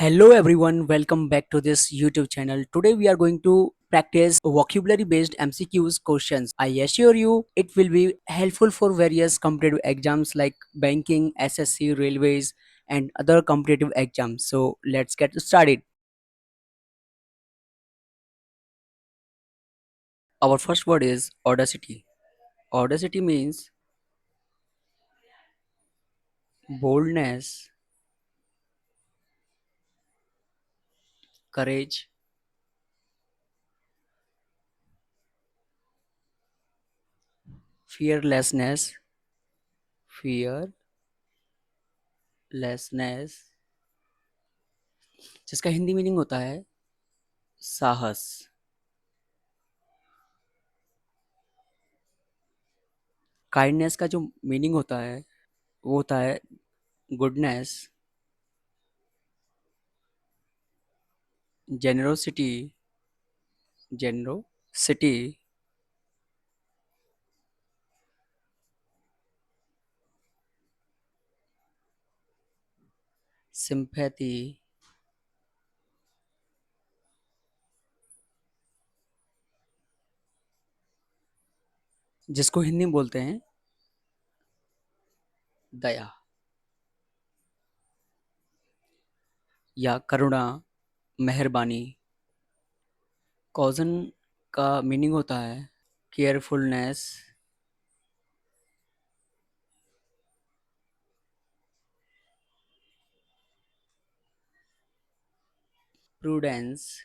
Hello everyone, welcome back to this YouTube channel. Today we are going to practice vocabulary based MCQs questions. I assure you it will be helpful for various competitive exams like banking, SSC, railways and other competitive exams. So let's get started. Our first word is audacity. Audacity means boldness, courage, fearlessness, fearlessness जिसका Hindi meaning होता है साहस। Kindness का जो meaning होता है वो होता है गुडनेस, जेनरोसिटी, जेनरोसिटी, सिंपैथी, जिसको हिंदी में बोलते हैं दया या करुणा, मेहरबानी। कॉजन का मीनिंग होता है केयरफुलनेस, प्रूडेंस,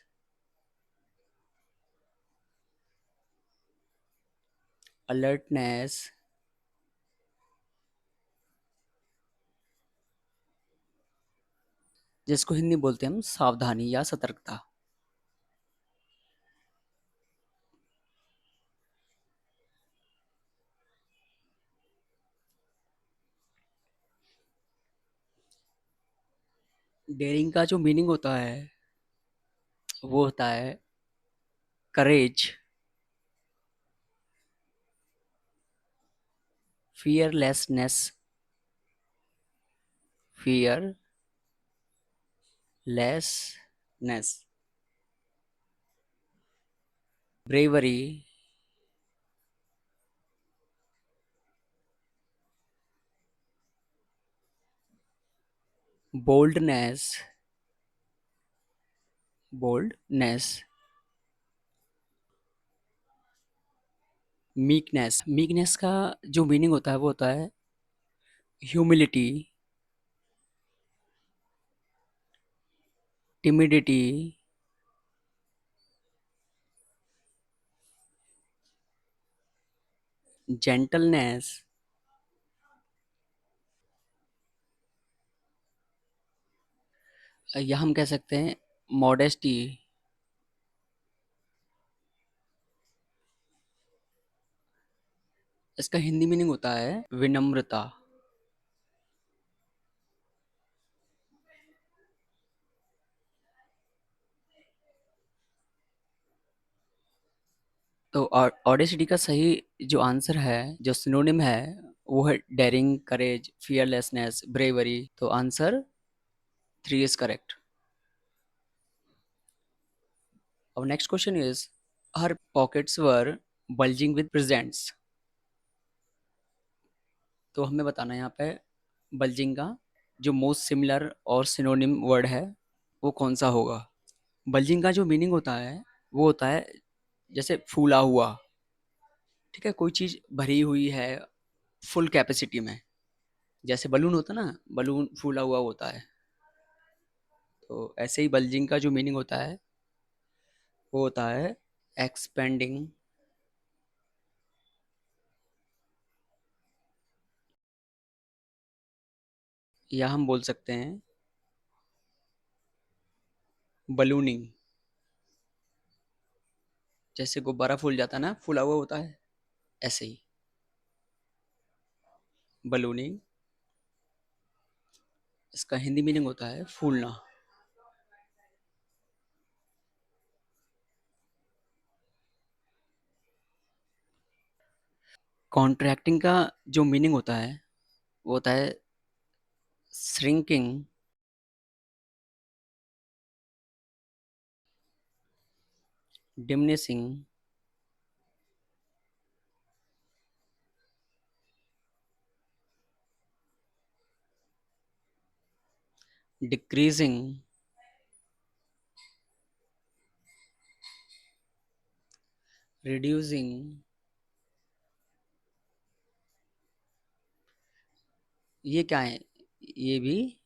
अलर्टनेस, जिसको हिंदी में बोलते हैं हम सावधानी या सतर्कता। डेयरिंग का जो मीनिंग होता है वो होता है courage, fearlessness, fearlessness, bravery, boldness, boldness, meekness. Meekness का जो मीनिंग होता है वो होता है ह्यूमिलिटी, टिमिडिटी, जेंटलनेस, या हम कह सकते हैं मॉडेस्टी। इसका हिंदी मीनिंग होता है विनम्रता। तो ऑडेसिटी का सही जो आंसर है, जो सिनोनिम है, वो है डेरिंग, करेज, फियरलेसनेस, ब्रेवरी। तो आंसर 3 इज करेक्ट। और next question is her pockets were bulging with presents. तो हमें बताना है यहाँ पे बल्जिंग का जो मोस्ट सिमिलर और सिनोनिम वर्ड है वो कौन सा होगा। बल्जिंग का जो मीनिंग होता है वो होता है जैसे फूला हुआ। ठीक है, कोई चीज़ भरी हुई है फुल कैपेसिटी में, जैसे बलून होता है ना, बलून फूला हुआ होता है। तो ऐसे ही बल्जिंग का जो मीनिंग होता है वो होता है एक्सपेंडिंग, या हम बोल सकते हैं बलूनिंग। जैसे गुब्बारा फूल जाता है ना, फूला हुआ होता है, ऐसे ही बलूनिंग। इसका हिंदी मीनिंग होता है फूलना। कॉन्ट्रैक्टिंग का जो मीनिंग होता है वो होता है श्रिंकिंग, डिमनिशिंग, डिक्रीजिंग, रिड्यूसिंग। ये क्या है? ये भी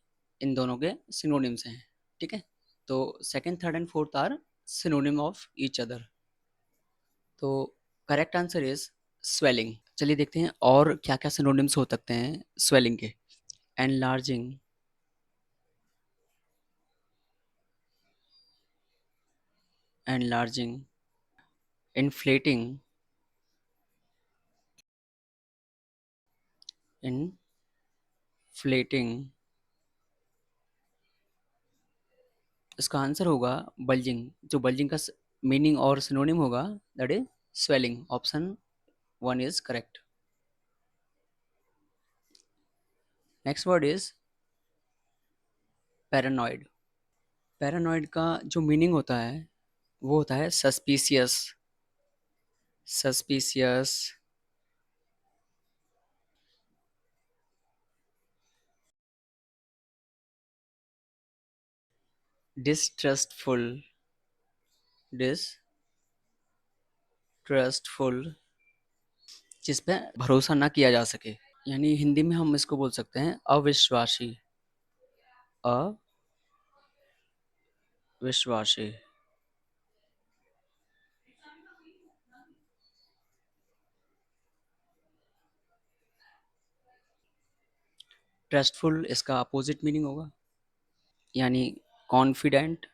इन दोनों के सिनोनिम्स हैं। ठीक है, तो second, third and fourth are synonym of each other. तो करेक्ट आंसर इज स्वेलिंग। चलिए देखते हैं और क्या क्या सिनोनिम्स हो सकते हैं स्वेलिंग के। Enlarging, enlarging, inflating, inflating. इसका आंसर होगा बल्जिंग। जो बल्जिंग का मीनिंग और सिनोनिम होगा that is swelling. Option one is correct. Next word is paranoid. Paranoid का जो मीनिंग होता है वो होता है सस्पिशियस, सस्पिशियस, डिसट्रस्टफुल, डिसट्रस्टफुल, जिस पे भरोसा ना किया जा सके। यानी हिंदी में हम इसको बोल सकते हैं अविश्वासी, अविश्वासी। ट्रस्टफुल इसका अपोजिट मीनिंग होगा, यानी कॉन्फिडेंट,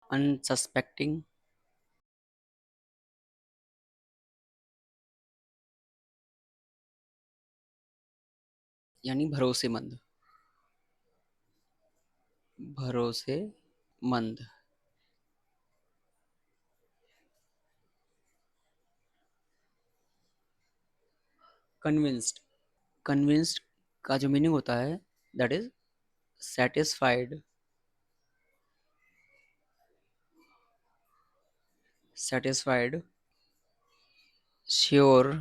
अनसस्पेक्टिंग, यानी भरोसेमंद, भरोसेमंद। कन्विंस्ड, कन्विंस्ड का जो मीनिंग होता है that is satisfied, satisfied, sure,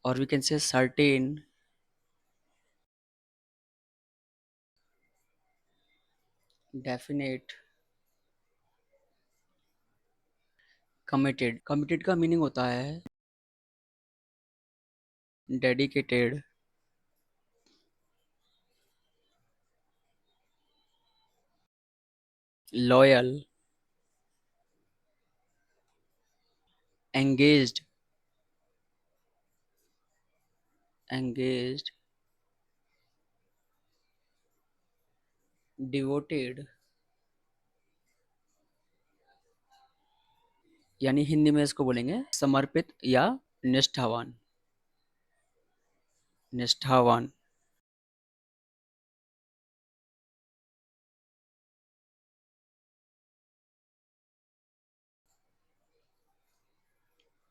और we can say certain, definite, committed. Committed का मीनिंग होता है dedicated, loyal, engaged, engaged, devoted, यानी हिंदी में इसको बोलेंगे समर्पित या निष्ठावान, निष्ठावान।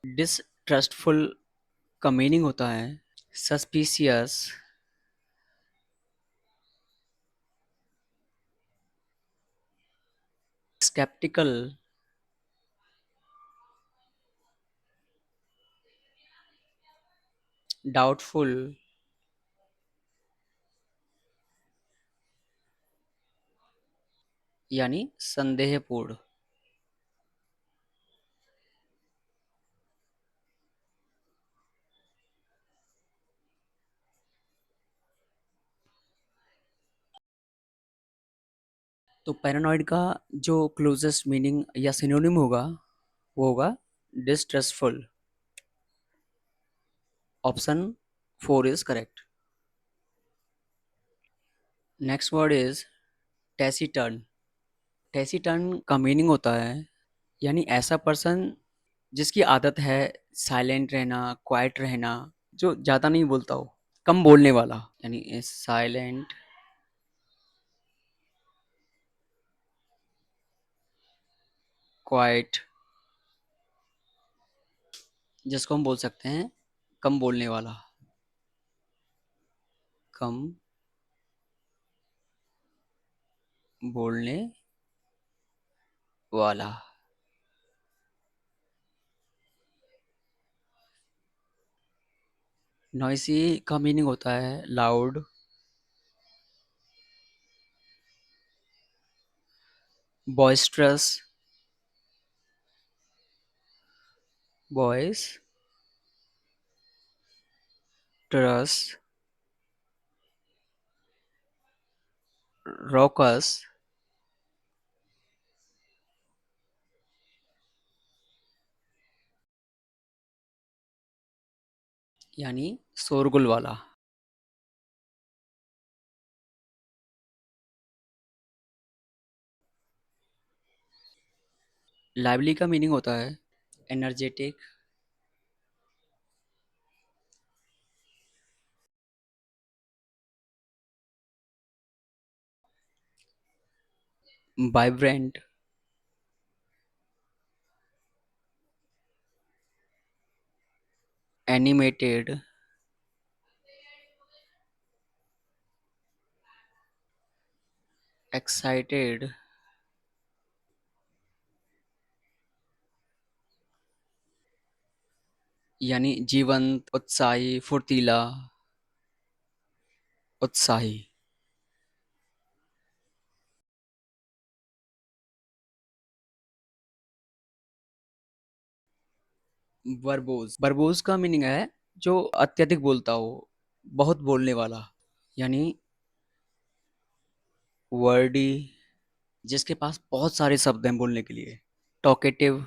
डिसट्रस्टफुल का मीनिंग होता है सस्पिशियस, स्केप्टिकल, डाउटफुल, यानी संदेहपूर्ण। तो पैरानॉइड का जो क्लोजेस्ट मीनिंग या सिनोनिम होगा वो होगा distrustful. Option four is correct. Next word is taciturn. Taciturn का मीनिंग होता है यानी ऐसा पर्सन जिसकी आदत है साइलेंट रहना, क्वाइट रहना, जो ज़्यादा नहीं बोलता हो, कम बोलने वाला, यानी साइलेंट, क्वाइट, जिसको हम बोल सकते हैं कम बोलने वाला, कम बोलने वाला। नॉइसी का मीनिंग होता है loud, boisterous, boisterous, raucous, यानी शोरगुल वाला। लाइवली का मीनिंग होता है एनर्जेटिक, वाइब्रेंट, एनिमेटेड, एक्साइटेड, यानी जीवंत, उत्साही, फुर्तीला, उत्साही। वर्बोज, वर्बोज का मीनिंग है जो अत्यधिक बोलता हो, बहुत बोलने वाला, यानी वर्डी, जिसके पास बहुत सारे शब्द हैं बोलने के लिए। टॉकेटिव,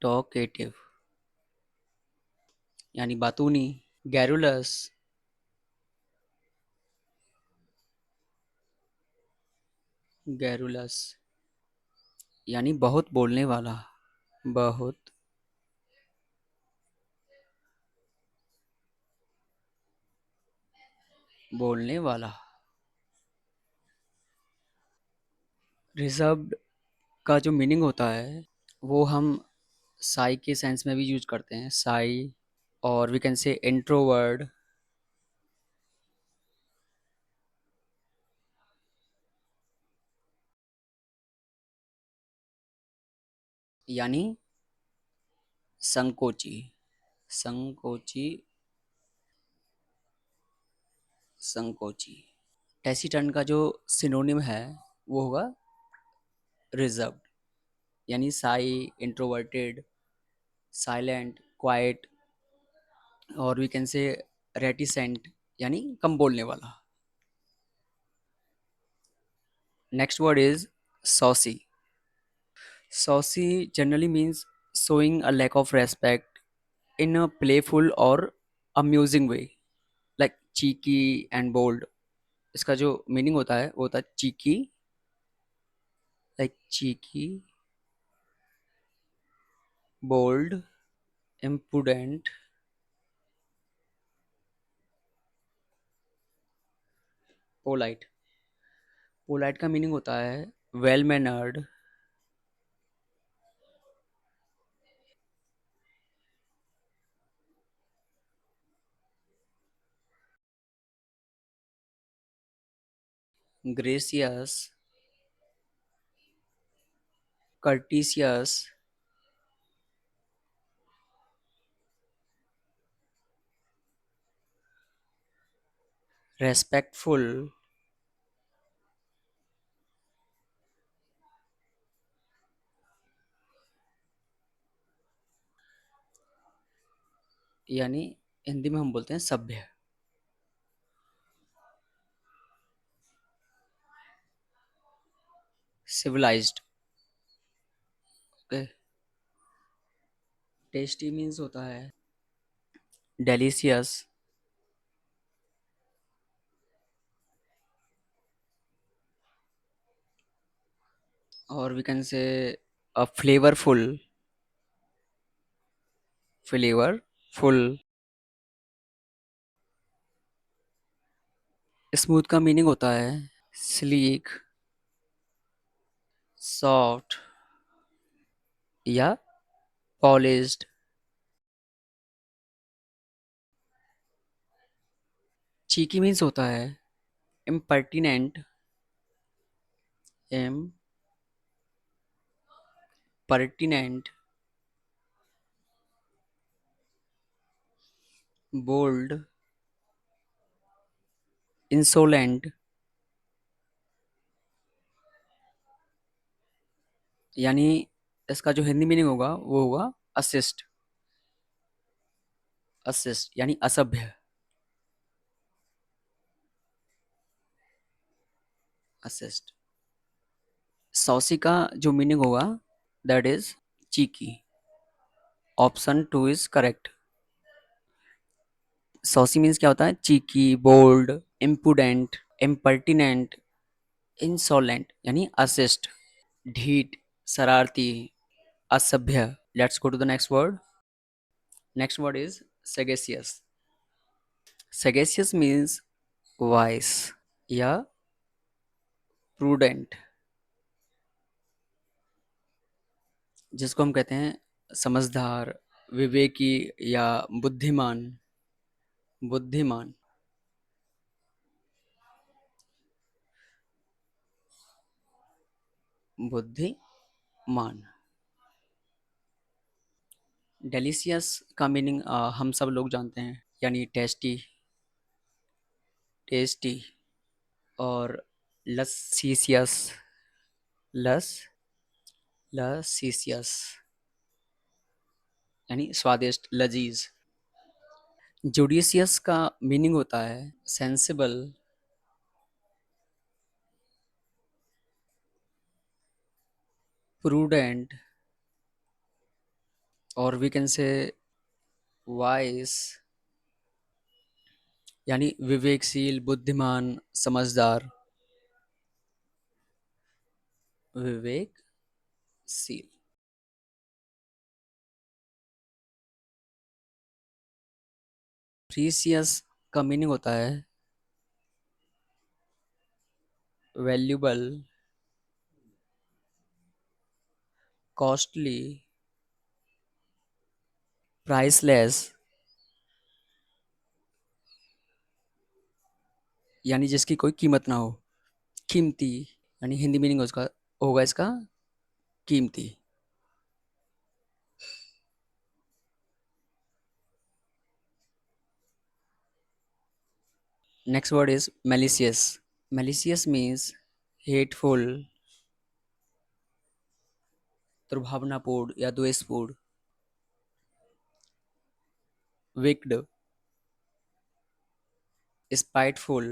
टॉकेटिव, यानी बातूनी। गैरुलस, गैरुलस, यानी बहुत बोलने वाला, बहुत बोलने वाला। रिजर्व्ड का जो मीनिंग होता है वो हम साई के सेंस में भी यूज करते हैं, साई। और वी कैन से इंट्रोवर्ड, यानी संकोची, संकोची, संकोची। टैसीटर्न का जो सिनोनिम है वो होगा रिजर्व्ड, यानी साई, इंट्रोवर्टेड, साइलेंट, क्वाइट, और वी कैन से रेटिसेंट, यानी कम बोलने वाला। Next word is saucy. Saucy generally means showing a lack of respect in a playful or amusing way, like cheeky and bold। इसका जो मीनिंग होता है वो होता है cheeky, like cheeky, bold, impudent, polite. Polite का मीनिंग होता है well mannered, gracious, courteous, respectful, यानी हिंदी में हम बोलते हैं सभ्य, सिविलाइज्ड। टेस्टी मीन्स होता है डेलिशियस, और we can say flavourful, flavourful. Smooth का मीनिंग होता है स्लीक, सॉफ्ट, या पॉलिश्ड। चीकी मीन्स होता है इम्पर्टिनेंट, इम्पर्टिनेंट, बोल्ड, इंसोलेंट, यानी इसका जो हिंदी मीनिंग होगा वो होगा असिस्ट, असिस्ट यानी असभ्य, असिस्ट। सॉसी का जो मीनिंग होगा that is cheeky. Option two is correct. Saucy means क्या होता है? Cheeky, bold, impudent, impertinent, insolent यानी असिस्ट, ढीठ, शरारती, असभ्य। Let's go to the next word. Next word is sagacious. Sagacious means wise या prudent, जिसको हम कहते हैं समझदार, विवेकी या बुद्धिमान, बुद्धिमान। बुद्धिमान। डेलिशियस का मीनिंग हम सब लोग जानते हैं, यानी टेस्टी, टेस्टी। और लसीसियस, लस लसीसियस यानी स्वादिष्ट, लजीज। जुडिशियस का मीनिंग होता है सेंसिबल, प्रूडेंट, और वी कैन से वाइज, यानी विवेकशील, बुद्धिमान, समझदार, विवेकशील। प्रीसियस का मीनिंग होता है वैल्यूबल, कॉस्टली, प्राइसलेस, यानी जिसकी कोई कीमत ना हो, कीमती, यानी हिंदी मीनिंग उसका होगा इसका कीमती। Next word is malicious. Malicious means hateful, दुर्भावनापूर्ण या द्वेषपूर्ण, विक्ड, स्पाइटफुल।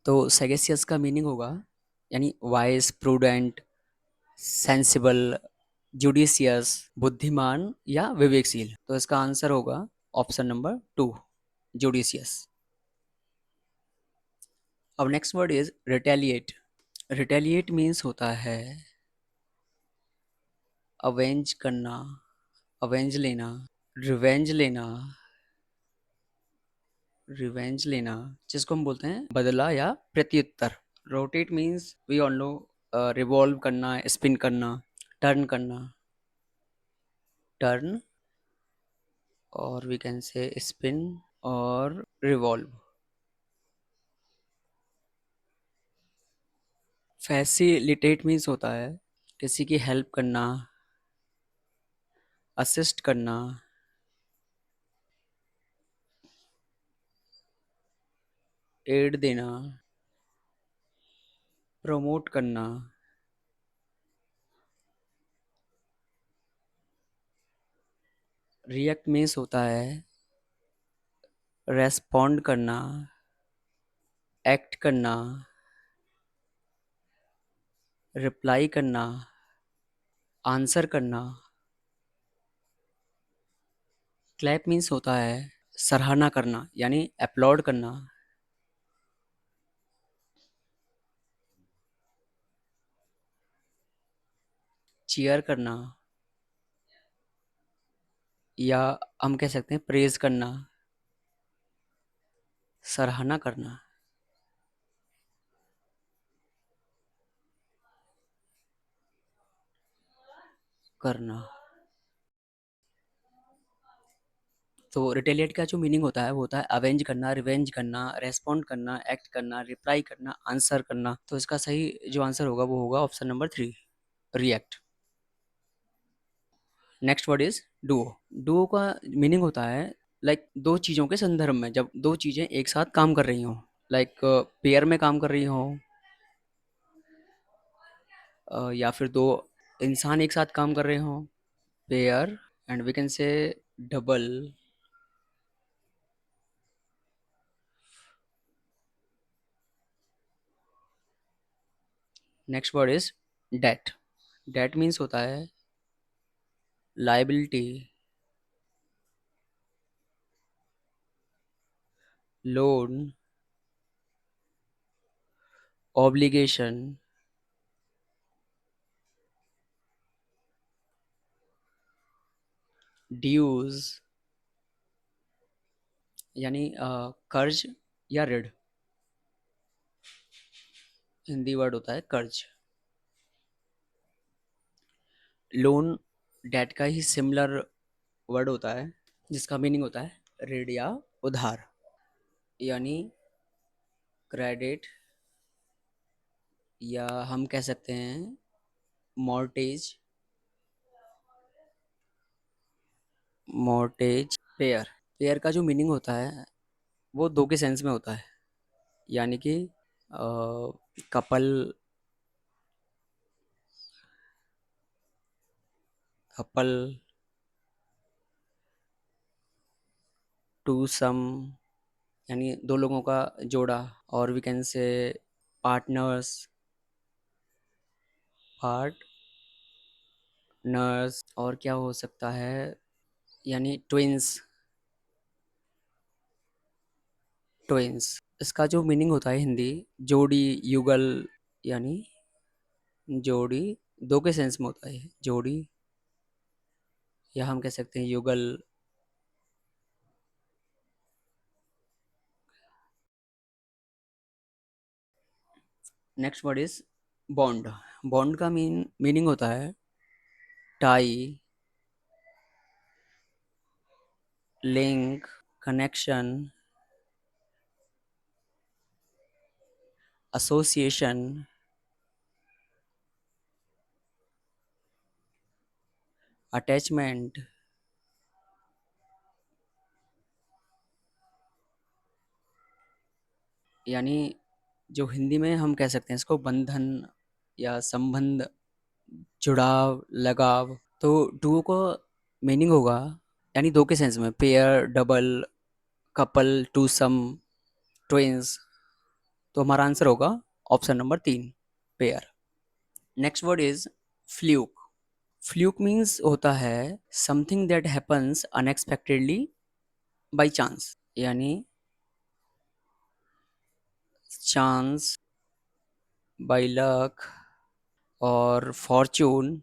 तो सैगेसियस का मीनिंग होगा यानी वाइज, प्रूडेंट, सेंसिबल, जुडिशियस, बुद्धिमान या विवेकशील। तो इसका आंसर होगा ऑप्शन नंबर टू, जुडिशियस। अब next word is retaliate. Retaliate means होता है अवेंज करना, अवेंज लेना, रिवेंज लेना, रिवेंज लेना, जिसको हम बोलते हैं बदला या प्रत्युत्तर। Rotate means we all know revolve करना, स्पिन करना, टर्न करना, टर्न, और वी कैन से स्पिन और रिवॉल्व। फैसिलिटेट मीन्स होता है किसी की हेल्प करना, असिस्ट करना, एड देना, प्रमोट करना। रिएक्ट मीन्स होता है रेस्पॉन्ड करना, एक्ट करना, रिप्लाई करना, आंसर करना। क्लैप मीन्स होता है सराहना करना, यानी अपलॉड करना, चीयर करना, या हम कह सकते हैं प्रेज करना, सराहना करना, करना। तो रिटेलिएट का जो मीनिंग होता है वो होता है अवेंज करना, रिवेंज करना, रेस्पॉन्ड करना, एक्ट करना, रिप्लाई करना, आंसर करना। तो इसका सही जो आंसर होगा वो होगा option number 3, react. Next word is Duo. Duo का मीनिंग होता है लाइक दो चीज़ों के संदर्भ में, जब दो चीज़ें एक साथ काम कर रही हों, लाइक पेयर में काम कर रही हों, या फिर दो इंसान एक साथ काम कर रहे हों, pair, and we can say double. Next word is debt. Debt means होता है लाइबिलिटी, लोन, ऑब्लिगेशन, ड्यूज, यानी कर्ज या ऋण। हिंदी वर्ड होता है कर्ज। लोन डेट का ही सिमिलर वर्ड होता है, जिसका मीनिंग होता है ऋण या उधार, यानी क्रेडिट, या हम कह सकते हैं मॉर्टेज। Mortgage pair. पेयर का जो मीनिंग होता है वो दो के सेंस में होता है, यानी कि कपल, कपल, टू सम, यानी दो लोगों का जोड़ा, और we can say partners, partners. और क्या हो सकता है, यानी ट्विंस, ट्विंस। इसका जो मीनिंग होता है हिंदी, जोड़ी, युगल, यानी जोड़ी दो के सेंस में होता है, जोड़ी, या हम कह सकते हैं युगल। Next word is bond. Bond का मीनिंग होता है tie, link, connection, association, attachment. यानी जो हिंदी में हम कह सकते हैं इसको बंधन या संबंध, जुड़ाव, लगाव। तो डुओ को मीनिंग होगा, यानी दो के सेंस में, pair, double, couple, twosome, twins. तो हमारा आंसर होगा option number 3, pair. Next word is fluke. Fluke means होता है something that happens unexpectedly by chance, यानी चांस, बाई लक, और फॉर्चून,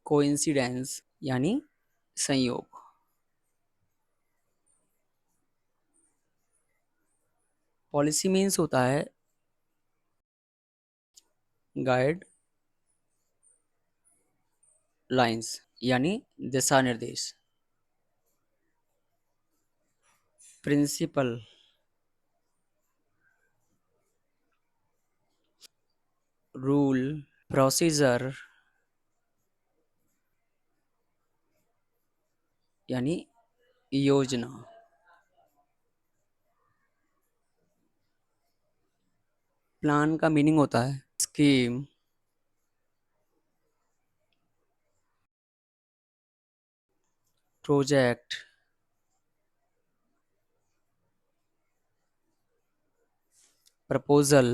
कोइंसिडेंस, यानी संयोग। पॉलिसी मीन्स होता है गाइड लाइंस, यानी दिशा निर्देश। प्रिंसिपल, रूल, प्रोसीजर, यानी योजना। प्लान का मीनिंग होता है स्कीम, प्रोजेक्ट, प्रपोजल,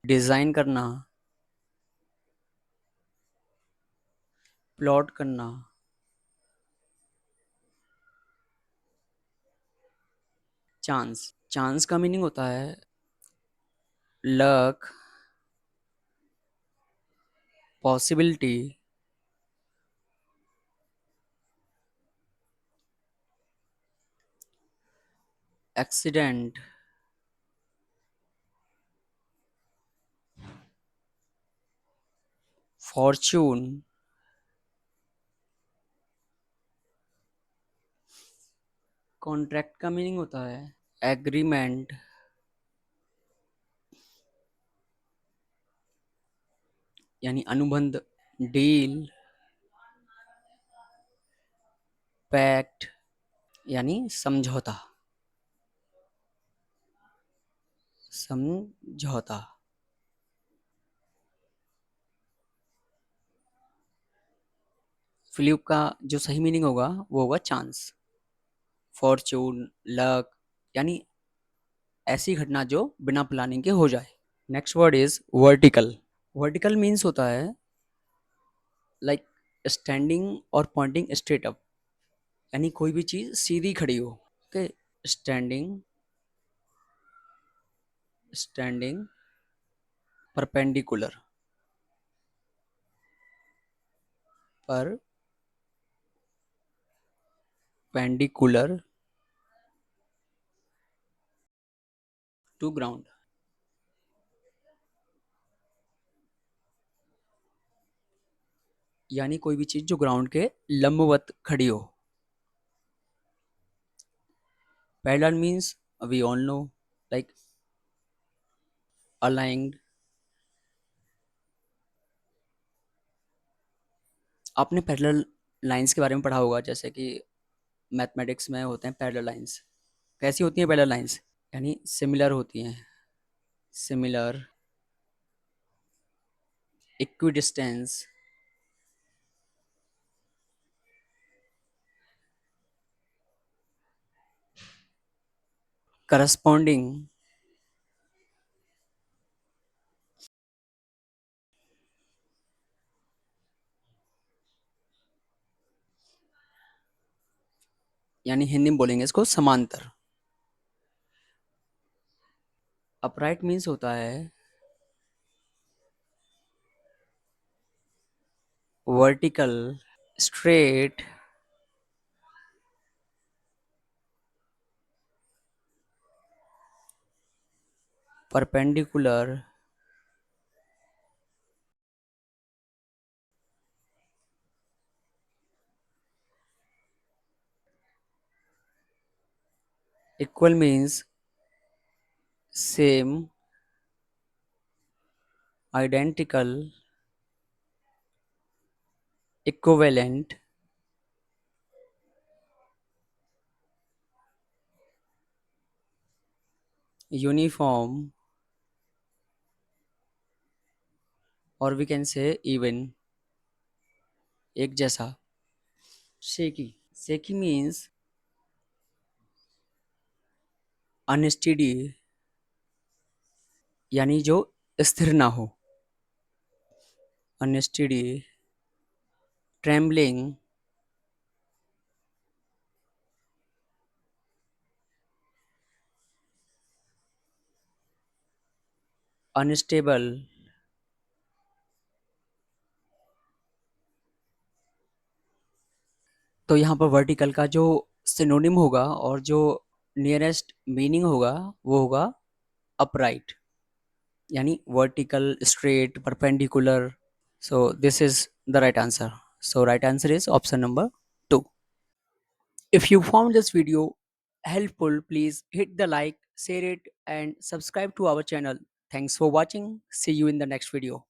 डिजाइन करना, प्लॉट करना। चांस। चांस का मीनिंग होता है luck, possibility, accident, Fortune. Contract का मीनिंग होता है एग्रीमेंट, यानी अनुबंध, डील, पैक्ट यानी समझौता, समझौता। फ्लूक का जो सही मीनिंग होगा वो होगा चांस, फॉर्च्यून, लक, यानी ऐसी घटना जो बिना प्लानिंग के हो जाए। Next word is vertical. Vertical means होता है लाइक स्टैंडिंग और पॉइंटिंग स्ट्रेट अप, यानी कोई भी चीज सीधी खड़ी हो। ओके, स्टैंडिंग, स्टैंडिंग, परपेंडिकुलर, पर पेंडिकुलर टू ग्राउंड, यानी कोई भी चीज जो ग्राउंड के लंबवत खड़ी हो। Parallel means we all know, like aligned. आपने पैरेलल लाइंस के बारे में पढ़ा होगा, जैसे कि मैथमेटिक्स में होते हैं पैरेलल लाइंस। कैसी होती हैं पैरेलल लाइंस? यानी सिमिलर होती हैं, सिमिलर, इक्विडिस्टेंस, करस्पॉन्डिंग, यानी हिंदी में बोलेंगे इसको समांतर। अपराइट मीन्स होता है vertical, straight, perpendicular, equal means same, identical, equivalent, uniform, और वी कैन से इवन, एक जैसा। शेकी, शेकी मीन्स अनस्टेडी, यानी जो स्थिर ना हो, अनस्टेडी, ट्रेम्बलिंग, अनस्टेबल। तो यहाँ पर वर्टिकल का जो सिनोनिम होगा और जो नियरेस्ट मीनिंग होगा वो होगा अपराइट, यानी vertical, straight, perpendicular. So this is the right answer. So right answer is option number 2. If you found this video helpful, please hit the like, share it and subscribe to our channel. Thanks for watching. See you in the next video.